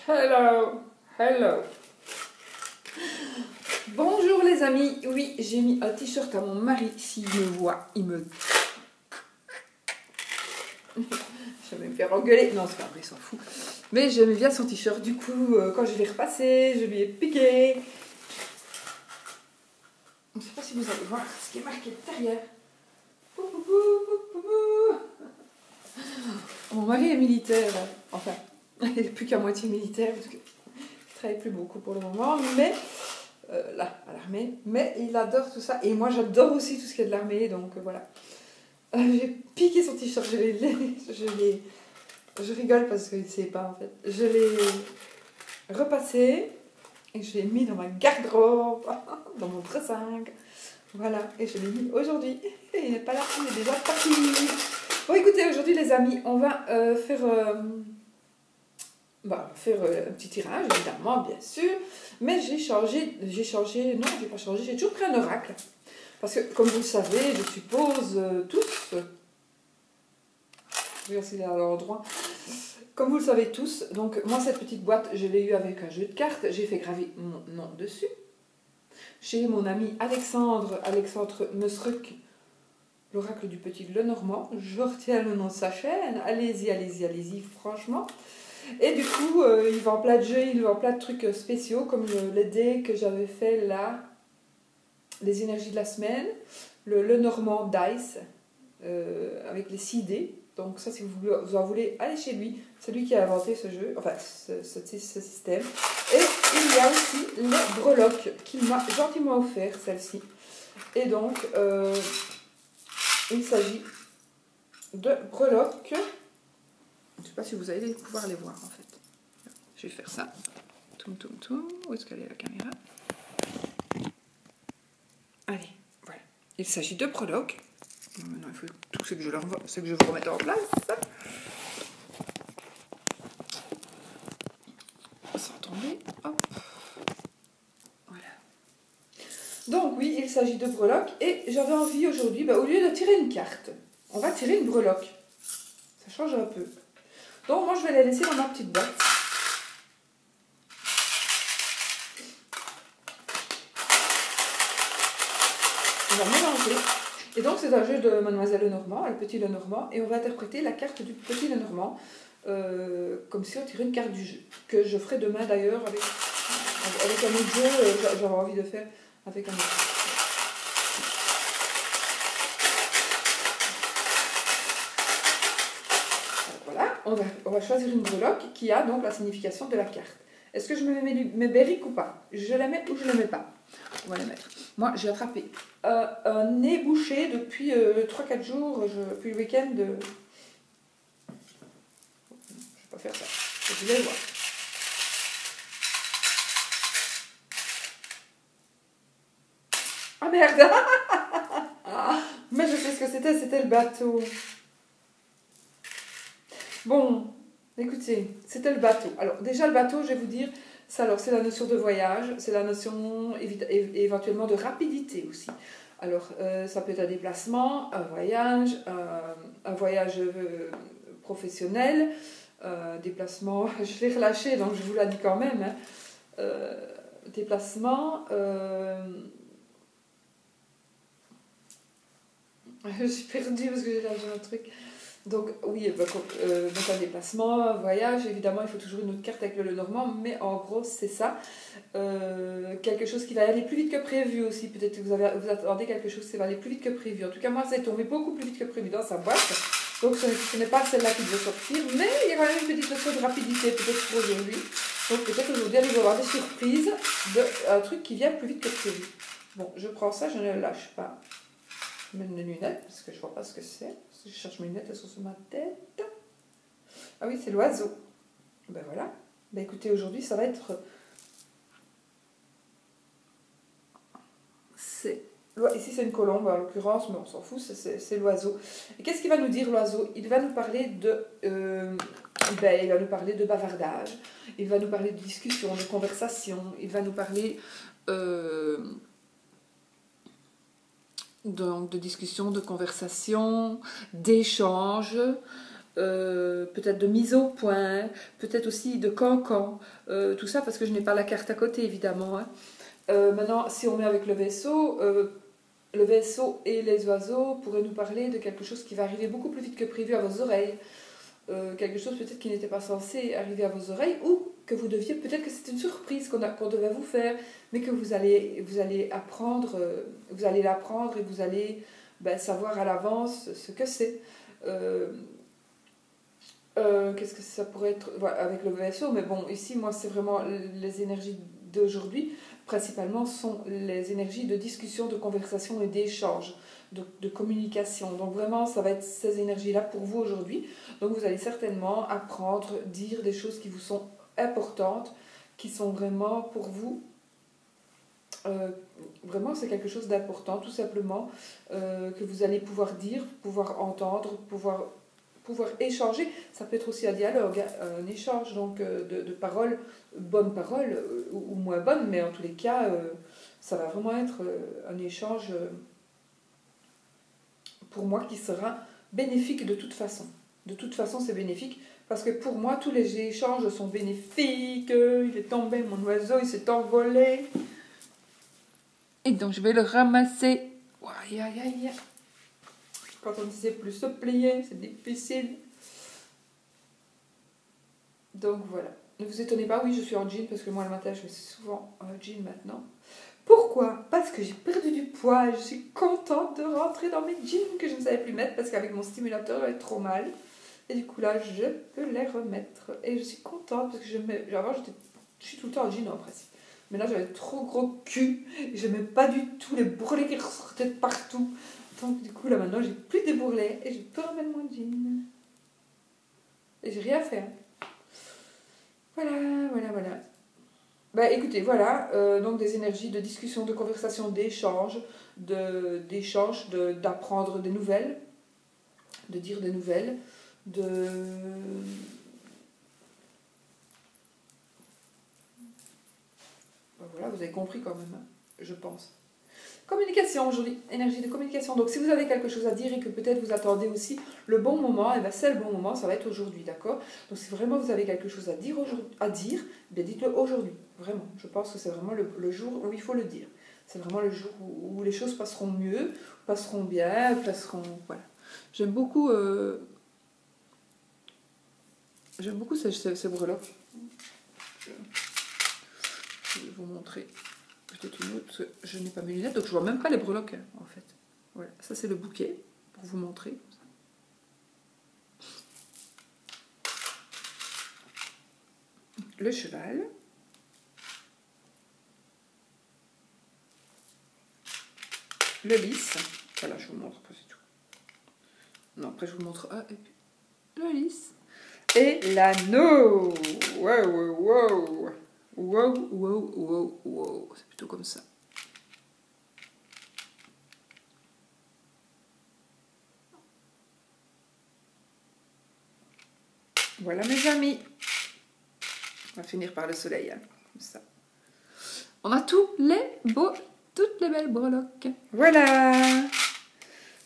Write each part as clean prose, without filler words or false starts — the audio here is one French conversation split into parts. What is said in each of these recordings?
Hello, hello. Bonjour les amis. Oui, j'ai mis un t-shirt à mon mari. S'il me voit, il me... Je vais me faire engueuler. Non, c'est pas vrai, il s'en fout. Mais j'aimais bien son t-shirt. Du coup, quand je l'ai repassé, je lui ai piqué. Je ne sais pas si vous allez voir ce qui est marqué derrière. Mon mari est militaire. Enfin, il n'est plus qu'à moitié militaire parce qu'il ne travaille plus beaucoup pour le moment. Mais... là, à l'armée, mais il adore tout ça, et moi j'adore aussi tout ce qui est de l'armée, donc voilà. J'ai piqué son t-shirt, je rigole parce qu'il ne sait pas en fait. Je l'ai repassé, et je l'ai mis dans ma garde-robe, dans mon dressingue, voilà, et je l'ai mis aujourd'hui. Et il n'est pas là, il est déjà parti. Bon écoutez, aujourd'hui les amis, on va faire un petit tirage, évidemment, bien sûr. Mais j'ai changé, non, j'ai pas changé, j'ai toujours pris un oracle. Parce que, comme vous le savez, je suppose tous, je vais essayer à l'endroit, comme vous le savez tous, donc moi cette petite boîte, je l'ai eue avec un jeu de cartes, j'ai fait graver mon nom dessus. Chez mon ami Alexandre Mesruck, l'oracle du petit Lenormand, je retiens le nom de sa chaîne, allez-y, franchement. Et du coup, il vend plein de jeux, il vend plein de trucs spéciaux, comme les dés que j'avais fait là, les énergies de la semaine, le Lenormand Dice, avec les 6 dés. Donc ça, si vous en voulez, allez chez lui. C'est lui qui a inventé ce jeu, enfin ce système. Et il y a aussi les breloques, qu'il m'a gentiment offert, celle-ci. Et donc, il s'agit de breloques. Je ne sais pas si vous allez pouvoir les voir en fait. Je vais faire ça. Toum. Où est-ce qu'elle est la caméra? Allez, voilà. Il s'agit de breloques. Maintenant, il faut tout ce que je vous remette en place. Sans tomber. Hop. Voilà. Donc oui, il s'agit de breloques. Et j'avais envie aujourd'hui, au lieu de tirer une carte, on va tirer une breloque. Ça change un peu. Donc moi, je vais la laisser dans ma petite boîte. On va mélanger. Et donc c'est un jeu de Mademoiselle Lenormand, le petit Lenormand, et on va interpréter la carte du petit Lenormand comme si on tirait une carte du jeu, que je ferai demain d'ailleurs avec un autre jeu, j'aurais envie de faire avec un autre. Voilà, on va choisir une breloque qui a donc la signification de la carte. Est-ce que je me mets mes berriques ou pas? Je la mets ou je ne la mets pas? On va les mettre. Moi, j'ai attrapé un nez bouché depuis 3-4 jours, depuis le week-end. Je ne vais pas faire ça. Vous allez voir. Ah merde. Mais je sais ce que c'était le bateau. Bon, écoutez, c'était le bateau. Alors, déjà, le bateau, je vais vous dire, c'est la notion de voyage, c'est la notion éventuellement de rapidité aussi. Alors, ça peut être un déplacement, un voyage professionnel, déplacement, je l'ai relâché, donc je vous l'ai dit quand même, hein. Déplacement, je suis perdue parce que j'ai lâché un truc. Donc oui, donc un déplacement, un voyage, évidemment il faut toujours une autre carte avec le Lenormand, mais en gros c'est ça. Quelque chose qui va aller plus vite que prévu aussi, peut-être que vous attendez quelque chose qui va aller plus vite que prévu. En tout cas moi ça est tombé beaucoup plus vite que prévu dans sa boîte, donc ce n'est pas celle-là qui doit sortir, mais il y a quand même une petite notion de rapidité peut-être pour aujourd'hui. Donc peut-être aujourd'hui allez avoir des surprises d'un truc qui vient plus vite que prévu. Bon, je prends ça, je ne le lâche pas. Je mets mes lunettes parce que je ne vois pas ce que c'est. Je cherche mes lunettes, elles sont sur ma tête. Ah oui, c'est l'oiseau. Ben voilà. Ben écoutez, aujourd'hui, ça va être... Ici, c'est une colombe, en l'occurrence, mais on s'en fout, c'est l'oiseau. Et qu'est-ce qu'il va nous dire, l'oiseau? Il va nous parler il va nous parler de bavardage, il va nous parler de discussion, de conversation, il va nous parler... donc de discussion, de conversation, d'échange, peut-être de mise au point, peut-être aussi de cancan, tout ça parce que je n'ai pas la carte à côté évidemment. Hein. Maintenant, si on met avec le vaisseau et les oiseaux pourraient nous parler de quelque chose qui va arriver beaucoup plus vite que prévu à vos oreilles. Quelque chose peut-être qui n'était pas censé arriver à vos oreilles ou que vous deviez, peut-être que c'est une surprise qu'on devait vous faire, mais que vous allez apprendre, vous allez l'apprendre et vous allez savoir à l'avance ce que c'est. Qu'est-ce que ça pourrait être avec le vaisseau, mais bon, ici, moi, c'est vraiment les énergies d'aujourd'hui, principalement, sont les énergies de discussion, de conversation et d'échange, de communication. Donc vraiment, ça va être ces énergies-là pour vous aujourd'hui. Donc vous allez certainement apprendre, dire des choses qui vous sont importantes, qui sont vraiment pour vous. Vraiment, c'est quelque chose d'important, tout simplement, que vous allez pouvoir dire, pouvoir entendre, pouvoir échanger. Ça peut être aussi un dialogue, un échange donc de paroles, bonnes paroles ou moins bonnes, mais en tous les cas, ça va vraiment être un échange pour moi qui sera bénéfique de toute façon. De toute façon, c'est bénéfique parce que pour moi, tous les échanges sont bénéfiques. Il est tombé, mon oiseau, il s'est envolé. Et donc, je vais le ramasser. Aïe, aïe, aïe. Quand on ne sait plus se plier, c'est difficile. Donc voilà. Ne vous étonnez pas, oui, je suis en jean parce que moi le matin, je mets souvent en jean maintenant. Pourquoi? Parce que j'ai perdu du poids et je suis contente de rentrer dans mes jeans que je ne savais plus mettre parce qu'avec mon stimulateur, j'avais trop mal. Et du coup là, je peux les remettre. Et je suis contente parce que avant, je suis tout le temps en jean en principe. Mais là, j'avais trop gros cul et je n'aimais pas du tout les bourrelets qui ressortaient de partout. Donc du coup là maintenant, j'ai plus des bourrelets et je peux remettre mon jean. Et j'ai rien fait. Voilà. Écoutez, voilà, donc des énergies de discussion, de conversation, d'échange, d'apprendre des nouvelles, de dire des nouvelles, voilà, vous avez compris quand même, hein, je pense. Communication aujourd'hui, énergie de communication. Donc si vous avez quelque chose à dire et que peut-être vous attendez aussi le bon moment, c'est le bon moment, ça va être aujourd'hui, d'accord? Donc si vraiment vous avez quelque chose à dire, dites-le aujourd'hui, vraiment. Je pense que c'est vraiment le jour où il faut le dire. C'est vraiment le jour où les choses passeront mieux, passeront bien, voilà. J'aime beaucoup ces breloques. Je vais vous montrer. Peut-être une autre, parce que je n'ai pas mes lunettes, donc je vois même pas les breloques, en fait. Voilà, ça c'est le bouquet, pour vous montrer. Le cheval. Le lys. Voilà, je vous montre, pas du tout. Non, après je vous montre et puis le lys. Et l'anneau. Wow. C'est plutôt comme ça. Voilà mes amis. On va finir par le soleil, hein, comme ça. On a toutes les belles breloques. Voilà.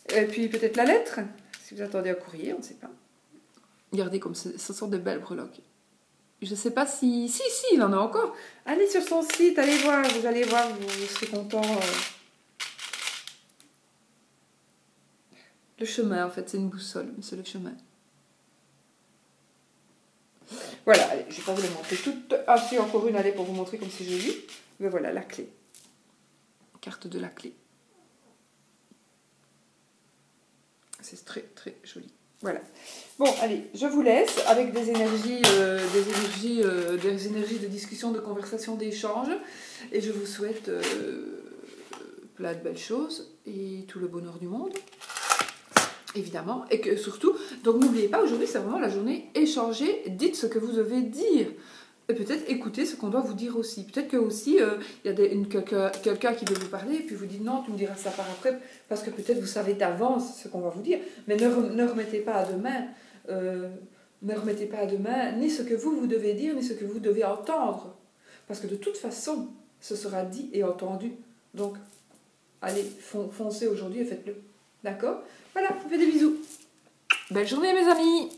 Et puis peut-être la lettre, si vous attendez un courrier, on ne sait pas. Regardez comme ce sont de belles breloques. Je ne sais pas si... Si, il en a encore. Allez sur son site, allez voir, vous allez voir, vous serez content. Le chemin, en fait, c'est une boussole, mais c'est le chemin. Voilà, allez, je ne vais pas vous les montrer toutes. Ah, si, encore une, allez, pour vous montrer comme c'est joli. Mais voilà, la clé. Carte de la clé. C'est très, très joli. Voilà. Bon, allez, je vous laisse avec des énergies de discussion, de conversation, d'échange. Et je vous souhaite plein de belles choses et tout le bonheur du monde. Évidemment, et que surtout, donc n'oubliez pas, aujourd'hui c'est vraiment la journée échanger, dites ce que vous devez dire, et peut-être écoutez ce qu'on doit vous dire aussi. Peut-être que aussi, il y a quelqu'un qui veut vous parler, et puis vous dites non, tu me diras ça par après, parce que peut-être vous savez d'avance ce qu'on va vous dire, mais ne remettez pas à demain, ni ce que vous devez dire, ni ce que vous devez entendre, parce que de toute façon, ce sera dit et entendu. Donc, allez, foncez aujourd'hui et faites-le. D'accord? Voilà, je vous fais des bisous. Belle journée mes amis!